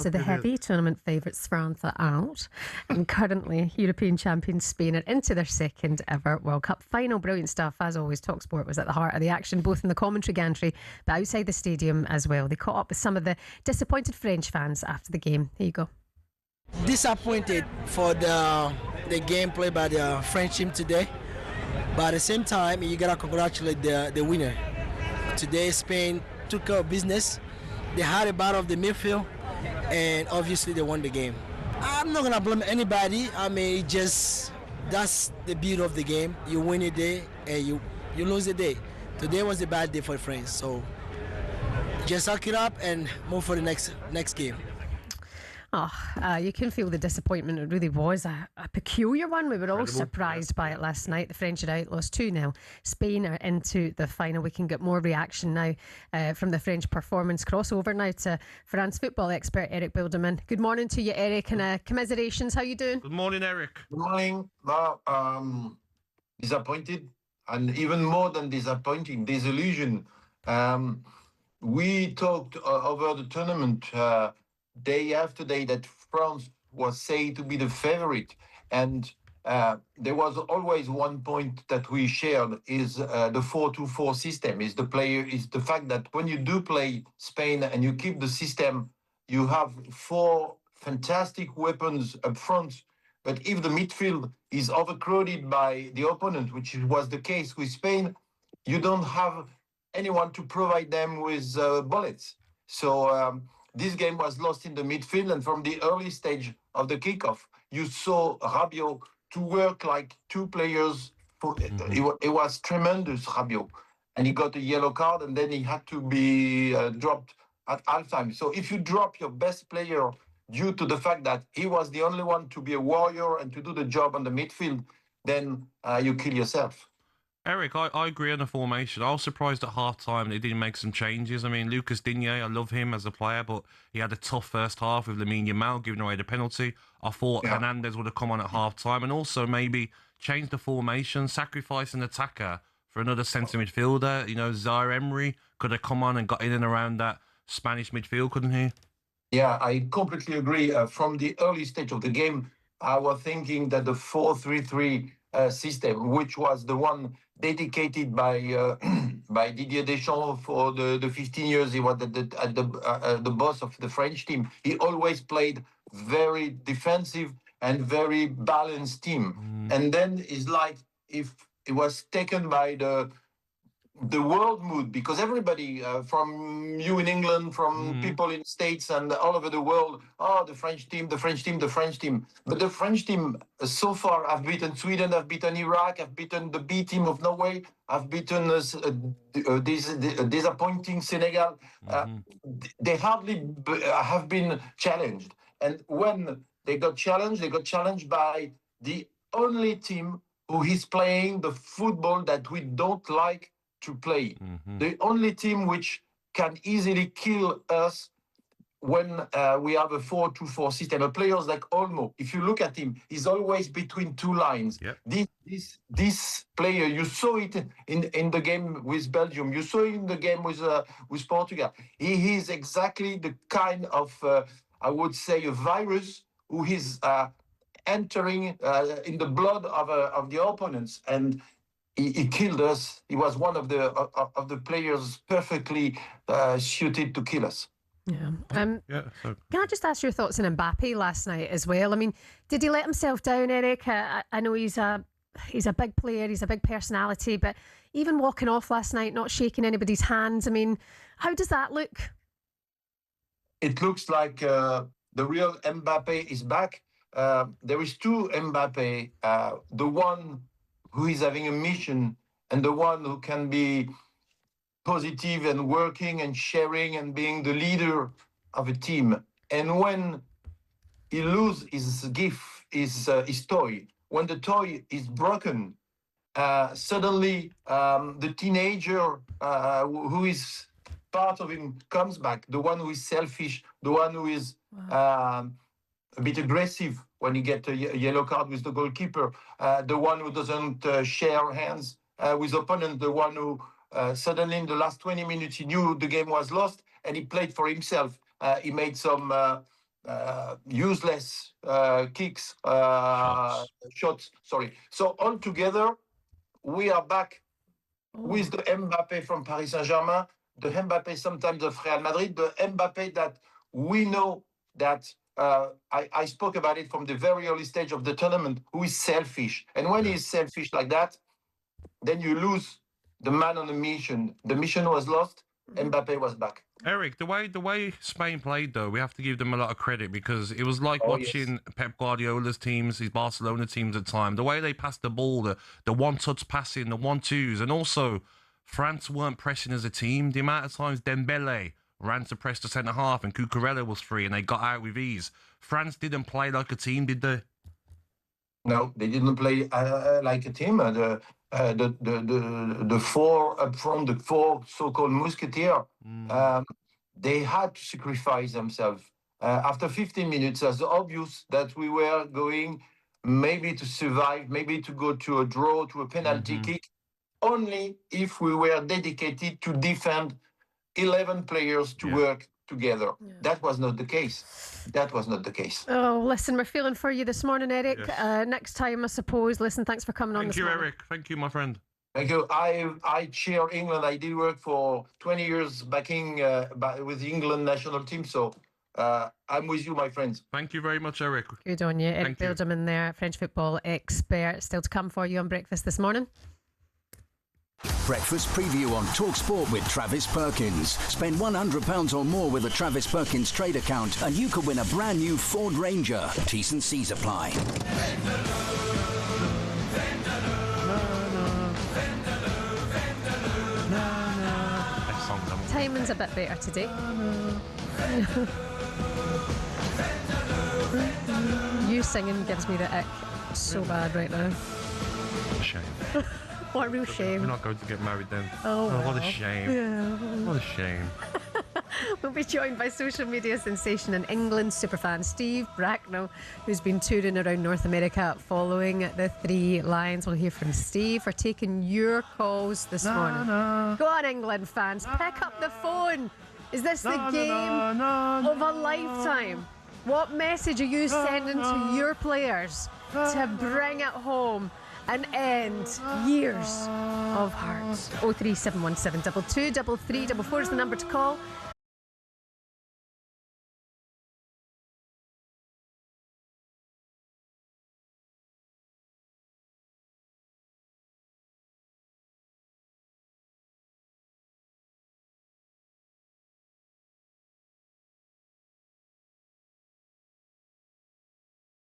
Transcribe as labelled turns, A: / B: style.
A: So the heavy tournament favourites France are out, and currently European champions Spain are into their second ever World Cup final. Brilliant stuff. As always, talkSPORT was at the heart of the action, both in the commentary gantry but outside the stadium as well. They caught up with some of the disappointed French fans after the game. Here you go.
B: Disappointed for the gameplay by the French team today, but at the same time you gotta congratulate the winner. Today Spain took care of business. They had a battle of the midfield, and obviously they won the game. I'm not gonna blame anybody. I mean, that's the beauty of the game. You win a day and you lose a day. Today was a bad day for France, so just suck it up and move for the next game.
A: You can feel the disappointment. It really was a peculiar one. We were all surprised by it last night. The French are out, lost 2-0. Spain are into the final. We can get more reaction now from the French performance. Crossover now to France football expert Erik Bielderman. Good morning to you, Erik, and commiserations. How you doing?
C: Good morning, Erik.
D: Good morning. Disappointed, and even more than disappointing, disillusion. We talked over the tournament day after day that France was said to be the favorite, and there was always one point that we shared is the 4-2-4 system. Is the fact that when you do play Spain and you keep the system, you have four fantastic weapons up front. But if the midfield is overcrowded by the opponent, which was the case with Spain, you don't have anyone to provide them with bullets. So this game was lost in the midfield, and from the early stage of the kickoff, you saw Rabiot to work like two players. It was tremendous, Rabiot, and he got a yellow card, and then he had to be dropped at halftime. So if you drop your best player due to the fact that he was the only one to be a warrior and to do the job on the midfield, then you kill yourself.
C: Erik, I agree on the formation. I was surprised at half-time they didn't make some changes. I mean, Lucas Digne, I love him as a player, but he had a tough first half with Lamine Yamal giving away the penalty. I thought Hernandez would have come on at half-time and also maybe change the formation, sacrifice an attacker for another centre midfielder. You know, Zaire Emery could have come on and got in and around that Spanish midfield, couldn't he?
D: Yeah, I completely agree. From the early stage of the game, I was thinking that the 4-3-3 system, which was the one dedicated by by Didier Deschamps for the 15 years he was at the boss of the French team, he always played very defensive and very balanced team. And then it's like if it was taken by the world mood, because everybody from you in England, from people in States and all over the world, the French team. But the French team so far have beaten Sweden, have beaten Iraq, have beaten the B team of Norway, have beaten this disappointing Senegal. They hardly have been challenged. And when they got challenged by the only team who is playing the football that we don't like to play. The only team which can easily kill us when we have a 4-2-4 system. Players like Olmo, if you look at him, he's always between two lines. Yep. This player, you saw it in the game with Belgium, you saw it in the game with Portugal. He is exactly the kind of, I would say, a virus who is entering in the blood of the opponents, and he killed us. He was one of the players perfectly suited to kill us.
A: Yeah. Can I just ask your thoughts on Mbappe last night as well? I mean, did he let himself down, Erik? I know he's a big player, he's a big personality, but even walking off last night, not shaking anybody's hands, I mean, how does that look?
D: It looks like the real Mbappe is back. There is two Mbappe, the one who is having a mission and the one who can be positive and working and sharing and being the leader of a team. And when he loses his gift, his toy, when the toy is broken, suddenly the teenager who is part of him comes back, the one who is selfish, the one who is a bit aggressive when he gets a yellow card with the goalkeeper, the one who doesn't share hands with opponent, the one who suddenly in the last 20 minutes he knew the game was lost and he played for himself. He made some useless kicks, shots. Sorry. So altogether, we are back with the Mbappe from Paris Saint-Germain, the Mbappe sometimes of Real Madrid, the Mbappe that we know that I spoke about it from the very early stage of the tournament, who is selfish. And when he's selfish like that, then you lose the man on the mission. The mission was lost. Mbappe was back.
C: Eric, the way Spain played, though, we have to give them a lot of credit because it was like watching Pep Guardiola's teams, his Barcelona teams at the time. The way they passed the ball, the one-touch passing, the 1-2s, and also France weren't pressing as a team. The amount of times Dembele ran to press the centre-half and Cucurella was free and they got out with ease. France didn't play like a team, did they?
D: No, they didn't play like a team. The four up front, the four so-called musketeers, they had to sacrifice themselves. After 15 minutes, it was obvious that we were going maybe to survive, maybe to go to a draw, to a penalty kick, only if we were dedicated to defend 11 players to work together. That was not the case. That was not the case.
A: Oh, listen, we're feeling for you this morning, Eric.
C: Yes.
A: Next time, I suppose. Listen, thanks for coming on this morning.
C: Thank you, Eric. Thank you, my friend.
D: Thank you. I cheer England. I did work for 20 years backing with the England national team. So I'm with you, my friends.
C: Thank you very much, Eric.
A: Good on you. Erik Bielderman there, French football expert. Still to come for you on breakfast this morning.
E: Breakfast preview on talkSPORT with Travis Perkins. Spend £100 or more with a Travis Perkins trade account and you could win a brand new Ford Ranger. T's and C's apply.
A: Timing's a bit better today. You singing gives me the ick so bad right now.
C: A shame.
A: What a real shame.
C: We're not going to get married then.
A: Oh,
C: what a shame.
A: Yeah.
C: What a shame.
A: We'll be joined by social media sensation and England superfan Steve Bracknell, who's been touring around North America following the Three Lions. We'll hear from Steve for taking your calls this morning. Go on, England fans, pick up the phone. Is this the game of a lifetime? What message are you sending to your players to bring it home and end years of hurts? 03717 22 33 44 is the number to call.